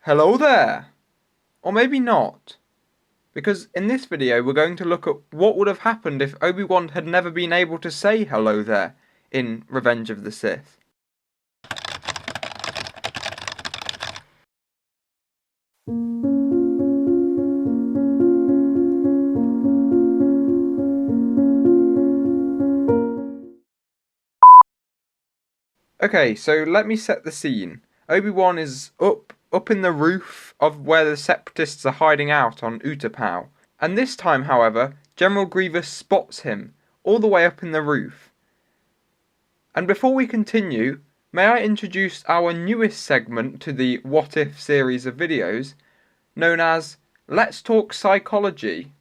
Hello there! Or maybe not. Because in this video we're going to look at what would have happened if Obi Wan had never been able to say hello there in Revenge of the Sith. Okay, so let me set the scene. Obi Wan is up in the roof of where the Separatists are hiding out on Utapau. And this time, however, General Grievous spots him, all the way up in the roof. And before we continue, may I introduce our newest segment to the What If series of videos, known as Let's Talk Psychology.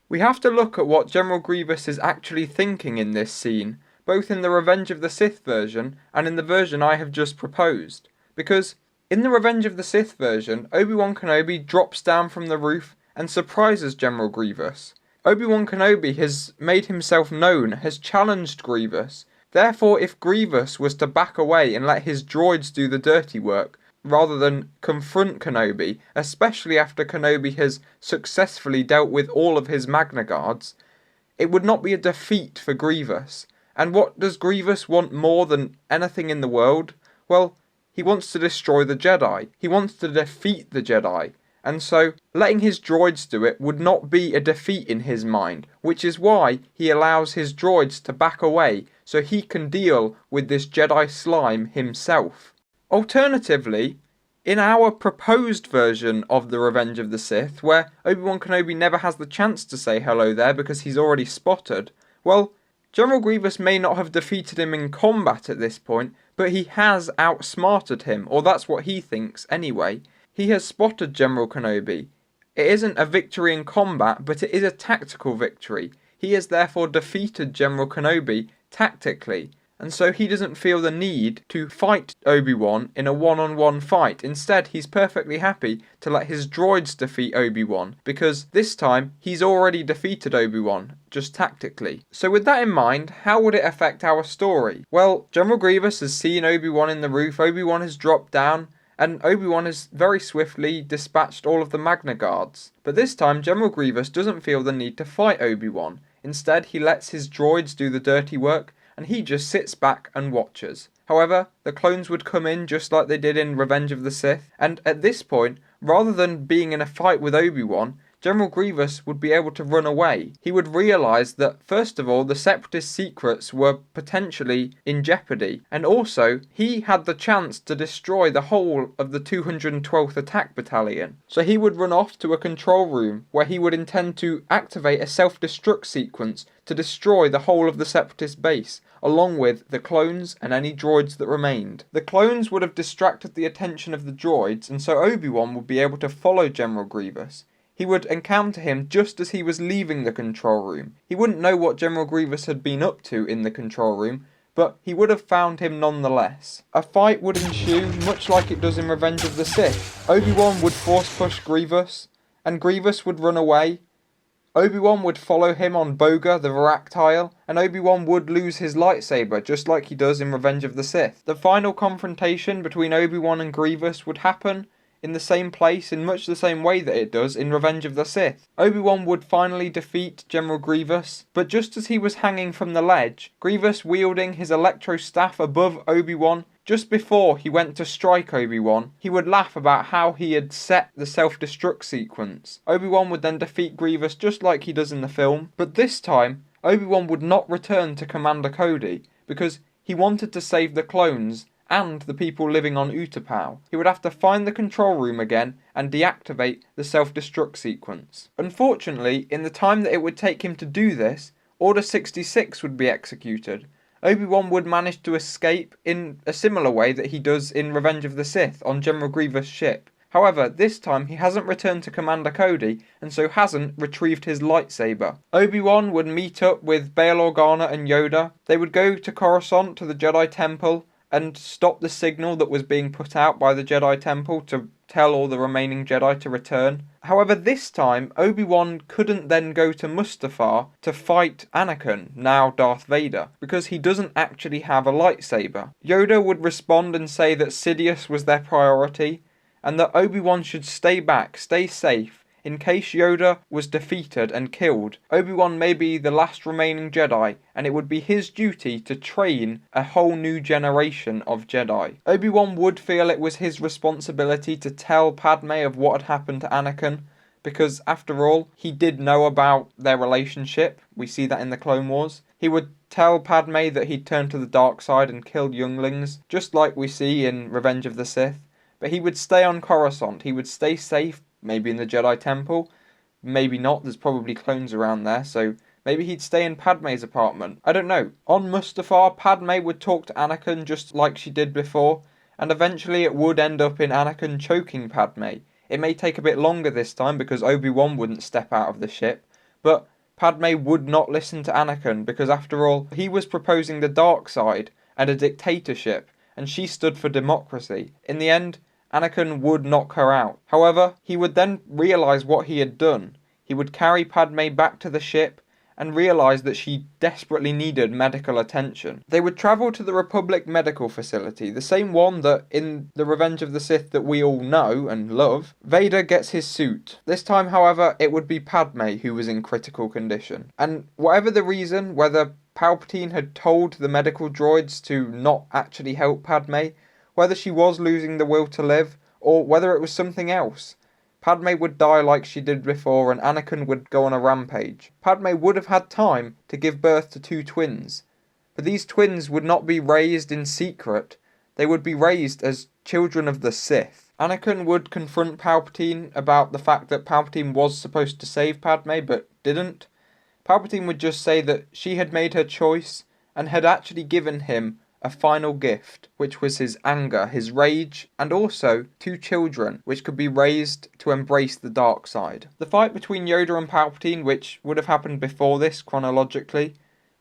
We have to look at what General Grievous is actually thinking in this scene, both in the Revenge of the Sith version and in the version I have just proposed. Because in the Revenge of the Sith version, Obi-Wan Kenobi drops down from the roof and surprises General Grievous. Obi-Wan Kenobi has made himself known, has challenged Grievous. Therefore, if Grievous was to back away and let his droids do the dirty work, rather than confront Kenobi, especially after Kenobi has successfully dealt with all of his Magna Guards, it would not be a defeat for Grievous. And what does Grievous want more than anything in the world? Well, he wants to destroy the Jedi. He wants to defeat the Jedi. And so, letting his droids do it would not be a defeat in his mind, which is why he allows his droids to back away so he can deal with this Jedi slime himself. Alternatively, in our proposed version of the Revenge of the Sith, where Obi-Wan Kenobi never has the chance to say hello there because he's already spotted, well, General Grievous may not have defeated him in combat at this point, but he has outsmarted him, or that's what he thinks anyway. He has spotted General Kenobi. It isn't a victory in combat, but it is a tactical victory. He has therefore defeated General Kenobi tactically. And so he doesn't feel the need to fight Obi-Wan in a one-on-one fight. Instead, he's perfectly happy to let his droids defeat Obi-Wan, because this time he's already defeated Obi-Wan, just tactically. So with that in mind, how would it affect our story? Well, General Grievous has seen Obi-Wan in the roof, Obi-Wan has dropped down, and Obi-Wan has very swiftly dispatched all of the Magna Guards. But this time, General Grievous doesn't feel the need to fight Obi-Wan. Instead, he lets his droids do the dirty work, and he just sits back and watches. However, the clones would come in just like they did in Revenge of the Sith, and at this point, rather than being in a fight with Obi-Wan, General Grievous would be able to run away. He would realise that, first of all, the Separatist secrets were potentially in jeopardy, and also, he had the chance to destroy the whole of the 212th Attack Battalion. So he would run off to a control room, where he would intend to activate a self-destruct sequence to destroy the whole of the Separatist base, along with the clones and any droids that remained. The clones would have distracted the attention of the droids, and so Obi-Wan would be able to follow General Grievous. He would encounter him just as he was leaving the control room. He wouldn't know what General Grievous had been up to in the control room, but he would have found him nonetheless. A fight would ensue, much like it does in Revenge of the Sith. Obi-Wan would force push Grievous, and Grievous would run away. Obi-Wan would follow him on Boga, the Varactile, and Obi-Wan would lose his lightsaber, just like he does in Revenge of the Sith. The final confrontation between Obi-Wan and Grievous would happen in the same place in much the same way that it does in Revenge of the Sith. Obi-Wan would finally defeat General Grievous, but just as he was hanging from the ledge, Grievous wielding his electro staff above Obi-Wan, just before he went to strike Obi-Wan, he would laugh about how he had set the self-destruct sequence. Obi-Wan would then defeat Grievous just like he does in the film, but this time, Obi-Wan would not return to Commander Cody, because he wanted to save the clones and the people living on Utapau. He would have to find the control room again and deactivate the self-destruct sequence. Unfortunately, in the time that it would take him to do this, Order 66 would be executed. Obi-Wan would manage to escape in a similar way that he does in Revenge of the Sith on General Grievous' ship. However, this time he hasn't returned to Commander Cody, and so hasn't retrieved his lightsaber. Obi-Wan would meet up with Bail Organa and Yoda. They would go to Coruscant to the Jedi Temple, and stop the signal that was being put out by the Jedi Temple to tell all the remaining Jedi to return. However, this time, Obi-Wan couldn't then go to Mustafar to fight Anakin, now Darth Vader, because he doesn't actually have a lightsaber. Yoda would respond and say that Sidious was their priority, and that Obi-Wan should stay back, stay safe, in case Yoda was defeated and killed. Obi-Wan may be the last remaining Jedi, and it would be his duty to train a whole new generation of Jedi. Obi-Wan would feel it was his responsibility to tell Padme of what had happened to Anakin, because after all, he did know about their relationship. We see that in the Clone Wars. He would tell Padme that he'd turned to the dark side and killed younglings, just like we see in Revenge of the Sith. But he would stay on Coruscant. He would stay safe, maybe in the Jedi Temple, maybe not, there's probably clones around there, so maybe he'd stay in Padme's apartment. I don't know. On Mustafar, Padme would talk to Anakin just like she did before, and eventually it would end up in Anakin choking Padme. It may take a bit longer this time because Obi-Wan wouldn't step out of the ship, but Padme would not listen to Anakin because after all, he was proposing the dark side and a dictatorship, and she stood for democracy. In the end, Anakin would knock her out. However, he would then realise what he had done. He would carry Padme back to the ship and realise that she desperately needed medical attention. They would travel to the Republic Medical Facility, the same one that in the Revenge of the Sith that we all know and love, Vader gets his suit. This time, however, it would be Padme who was in critical condition. And whatever the reason, whether Palpatine had told the medical droids to not actually help Padme, whether she was losing the will to live, or whether it was something else, Padme would die like she did before and Anakin would go on a rampage. Padme would have had time to give birth to 2 twins, but these twins would not be raised in secret, they would be raised as children of the Sith. Anakin would confront Palpatine about the fact that Palpatine was supposed to save Padme but didn't. Palpatine would just say that she had made her choice and had actually given him a final gift, which was his anger, his rage, and also 2 children, which could be raised to embrace the dark side. The fight between Yoda and Palpatine, which would have happened before this chronologically,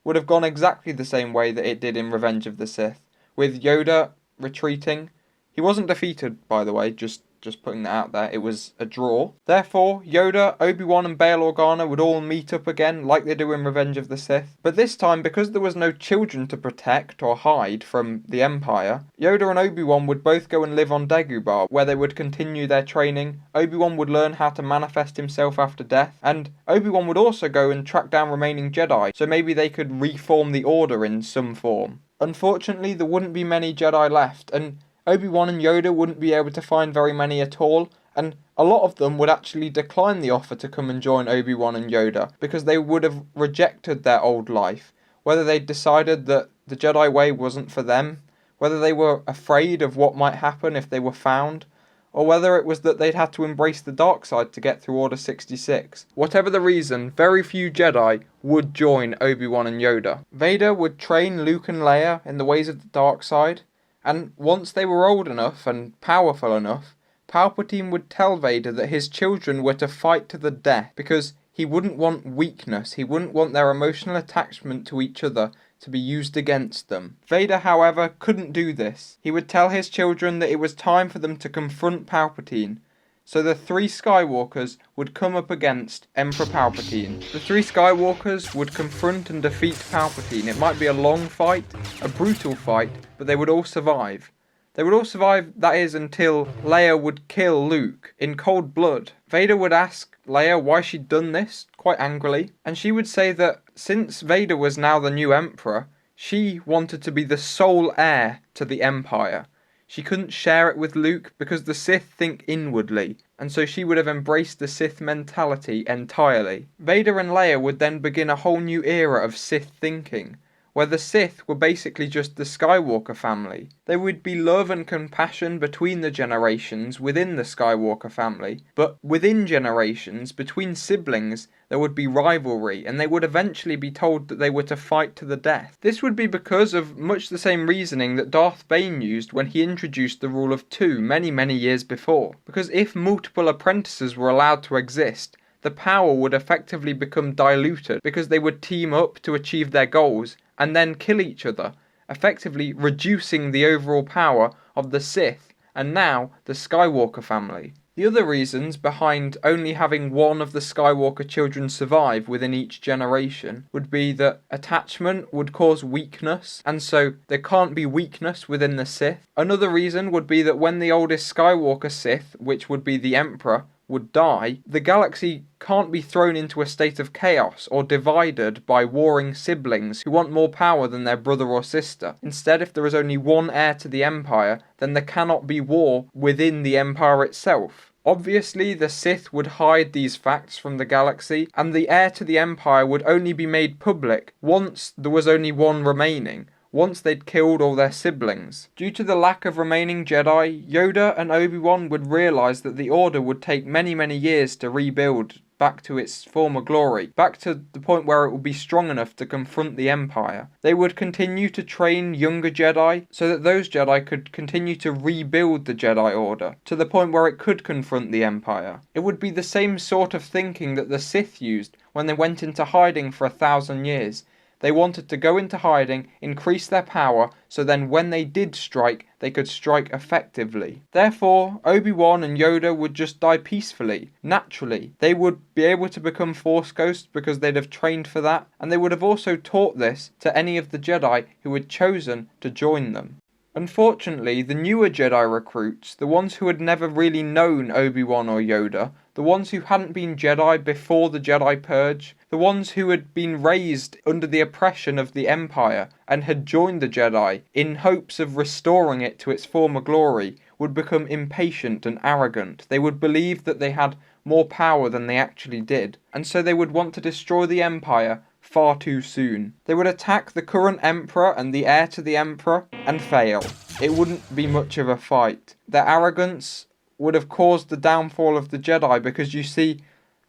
would have gone exactly the same way that it did in Revenge of the Sith, with Yoda retreating. He wasn't defeated, by the way, just putting that out there. It was a draw. Therefore, Yoda, Obi-Wan and Bail Organa would all meet up again like they do in Revenge of the Sith. But this time, because there was no children to protect or hide from the Empire, Yoda and Obi-Wan would both go and live on Dagobah, where they would continue their training. Obi-Wan would learn how to manifest himself after death, and Obi-Wan would also go and track down remaining Jedi, so maybe they could reform the Order in some form. Unfortunately, there wouldn't be many Jedi left, and Obi-Wan and Yoda wouldn't be able to find very many at all, and a lot of them would actually decline the offer to come and join Obi-Wan and Yoda, because they would have rejected their old life, whether they'd decided that the Jedi way wasn't for them, whether they were afraid of what might happen if they were found, or whether it was that they'd had to embrace the dark side to get through Order 66. Whatever the reason, very few Jedi would join Obi-Wan and Yoda. Vader would train Luke and Leia in the ways of the dark side, and once they were old enough and powerful enough, Palpatine would tell Vader that his children were to fight to the death because he wouldn't want weakness, he wouldn't want their emotional attachment to each other to be used against them. Vader, however, couldn't do this. He would tell his children that it was time for them to confront Palpatine. So the 3 Skywalkers would come up against Emperor Palpatine. The 3 Skywalkers would confront and defeat Palpatine. It might be a long fight, a brutal fight, but they would all survive. They would all survive, that is, until Leia would kill Luke in cold blood. Vader would ask Leia why she'd done this, quite angrily, and she would say that since Vader was now the new Emperor, she wanted to be the sole heir to the Empire. She couldn't share it with Luke because the Sith think inwardly, and so she would have embraced the Sith mentality entirely. Vader and Leia would then begin a whole new era of Sith thinking, where the Sith were basically just the Skywalker family. There would be love and compassion between the generations within the Skywalker family, but within generations, between siblings, there would be rivalry, and they would eventually be told that they were to fight to the death. This would be because of much the same reasoning that Darth Bane used when he introduced the rule of 2 many years before. Because if multiple apprentices were allowed to exist, the power would effectively become diluted because they would team up to achieve their goals and then kill each other. effectively reducing the overall power of the Sith and now the Skywalker family. The other reasons behind only having one of the Skywalker children survive within each generation would be that attachment would cause weakness, and so there can't be weakness within the Sith. Another reason would be that when the oldest Skywalker Sith, which would be the Emperor, would die, the galaxy can't be thrown into a state of chaos or divided by warring siblings who want more power than their brother or sister. Instead, if there is only one heir to the Empire, then there cannot be war within the Empire itself. Obviously, the Sith would hide these facts from the galaxy, and the heir to the Empire would only be made public once there was only one remaining, once they'd killed all their siblings. Due to the lack of remaining Jedi, Yoda and Obi Wan would realise that the Order would take many years to rebuild back to its former glory, back to the point where it would be strong enough to confront the Empire. They would continue to train younger Jedi so that those Jedi could continue to rebuild the Jedi Order to the point where it could confront the Empire. It would be the same sort of thinking that the Sith used when they went into hiding for 1,000 years. They wanted to go into hiding, increase their power, so then when they did strike, they could strike effectively. Therefore, Obi-Wan and Yoda would just die peacefully, naturally. They would be able to become Force Ghosts because they'd have trained for that, and they would have also taught this to any of the Jedi who had chosen to join them. Unfortunately, the newer Jedi recruits, the ones who had never really known Obi-Wan or Yoda, the ones who hadn't been Jedi before the Jedi Purge, the ones who had been raised under the oppression of the Empire and had joined the Jedi in hopes of restoring it to its former glory, would become impatient and arrogant. They would believe that they had more power than they actually did, and so they would want to destroy the Empire far too soon. They would attack the current Emperor and the heir to the Emperor and fail. It wouldn't be much of a fight. Their arrogance would have caused the downfall of the Jedi because, you see,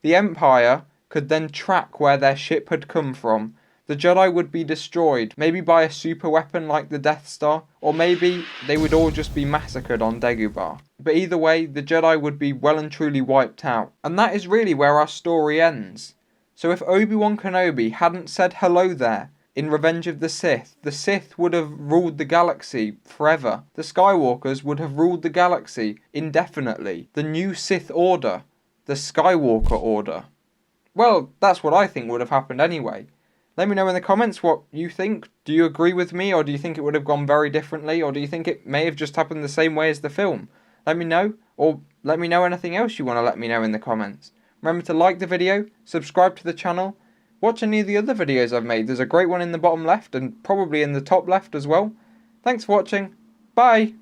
the Empire could then track where their ship had come from. The Jedi would be destroyed, maybe by a super weapon like the Death Star, or maybe they would all just be massacred on Dagobah. But either way, the Jedi would be well and truly wiped out. And that is really where our story ends. So if Obi-Wan Kenobi hadn't said hello there in Revenge of the Sith would have ruled the galaxy forever. The Skywalkers would have ruled the galaxy indefinitely. The new Sith Order, the Skywalker Order. Well, that's what I think would have happened anyway. Let me know in the comments what you think. Do you agree with me, or do you think it would have gone very differently, or do you think it may have just happened the same way as the film? Let me know, or let me know anything else you want to let me know in the comments. Remember to like the video, subscribe to the channel, watch any of the other videos I've made. There's a great one in the bottom left and probably in the top left as well. Thanks for watching. Bye!